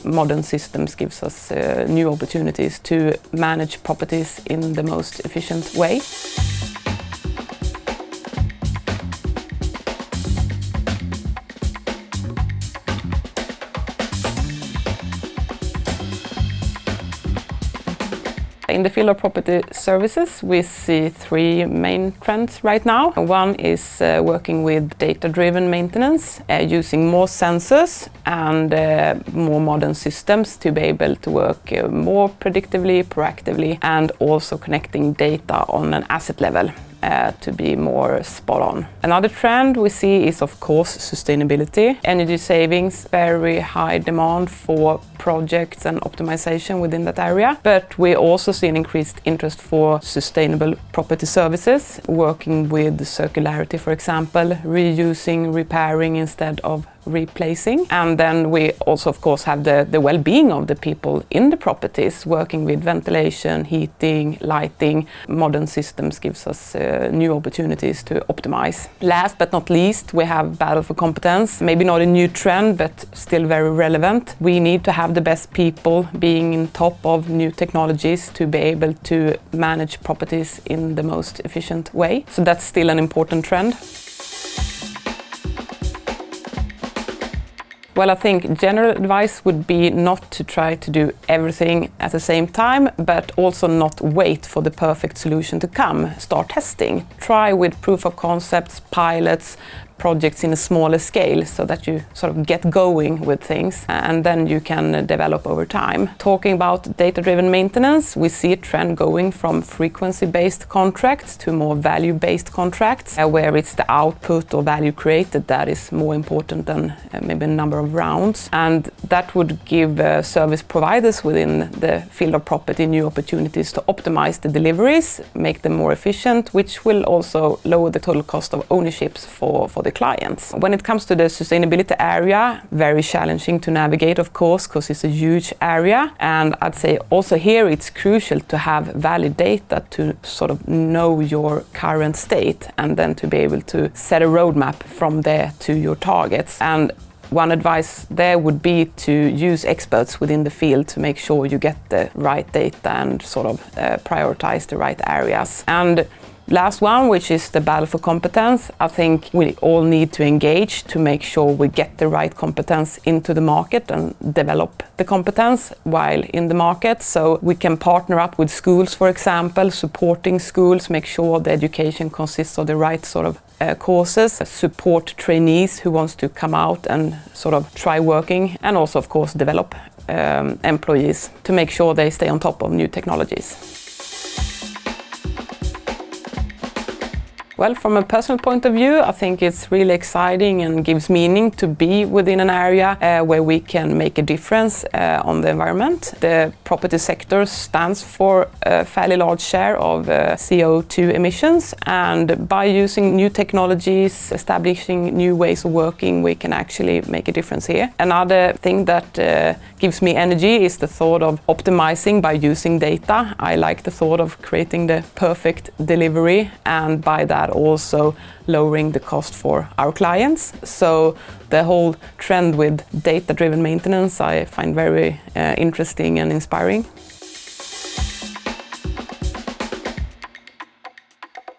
modern systems gives us new opportunities to manage properties in the most efficient way. In the field of property services, we see three main trends right now. One is working with data-driven maintenance, using more sensors and more modern systems to be able to work more predictively, proactively, and also connecting data on an asset level to be more spot on. Another trend we see is, of course, sustainability. Energy savings, very high demand for projects and optimization within that area. But we also see an increased interest for sustainable property services, working with circularity, for example, reusing, repairing instead of replacing. And then we also, of course, have the well-being of the people in the properties, working with ventilation, heating, lighting. Modern systems gives us new opportunities to optimize. Last but not least, we have battle for competence. Maybe not a new trend, but still very relevant. We need to have the best people being in top of new technologies to be able to manage properties in the most efficient way. So that's still an important trend. Well, I think general advice would be not to try to do everything at the same time, but also not wait for the perfect solution to come. Start testing. Try with proof of concepts, pilots, projects in a smaller scale so that you sort of get going with things and then you can develop over time. Talking about data-driven maintenance, we see a trend going from frequency-based contracts to more value-based contracts where it's the output or value created that is more important than maybe a number of rounds. And that would give service providers within the field of property new opportunities to optimize the deliveries, make them more efficient, which will also lower the total cost of ownerships for the clients. When it comes to the sustainability area, very challenging to navigate, of course, because it's a huge area. And I'd say also here it's crucial to have valid data to sort of know your current state and then to be able to set a roadmap from there to your targets. And one advice there would be to use experts within the field to make sure you get the right data and sort of prioritize the right areas. And last one, which is the battle for competence. I think we all need to engage to make sure we get the right competence into the market and develop the competence while in the market. So we can partner up with schools, for example, supporting schools, make sure the education consists of the right sort of courses, support trainees who wants to come out and sort of try working, and also, of course, develop employees to make sure they stay on top of new technologies. Well, from a personal point of view, I think it's really exciting and gives meaning to be within an area where we can make a difference on the environment. The property sector stands for a fairly large share of CO2 emissions, and by using new technologies, establishing new ways of working, we can actually make a difference here. Another thing that gives me energy is the thought of optimizing by using data. I like the thought of creating the perfect delivery, and by that also lowering the cost for our clients. So the whole trend with data-driven maintenance I find very interesting and inspiring.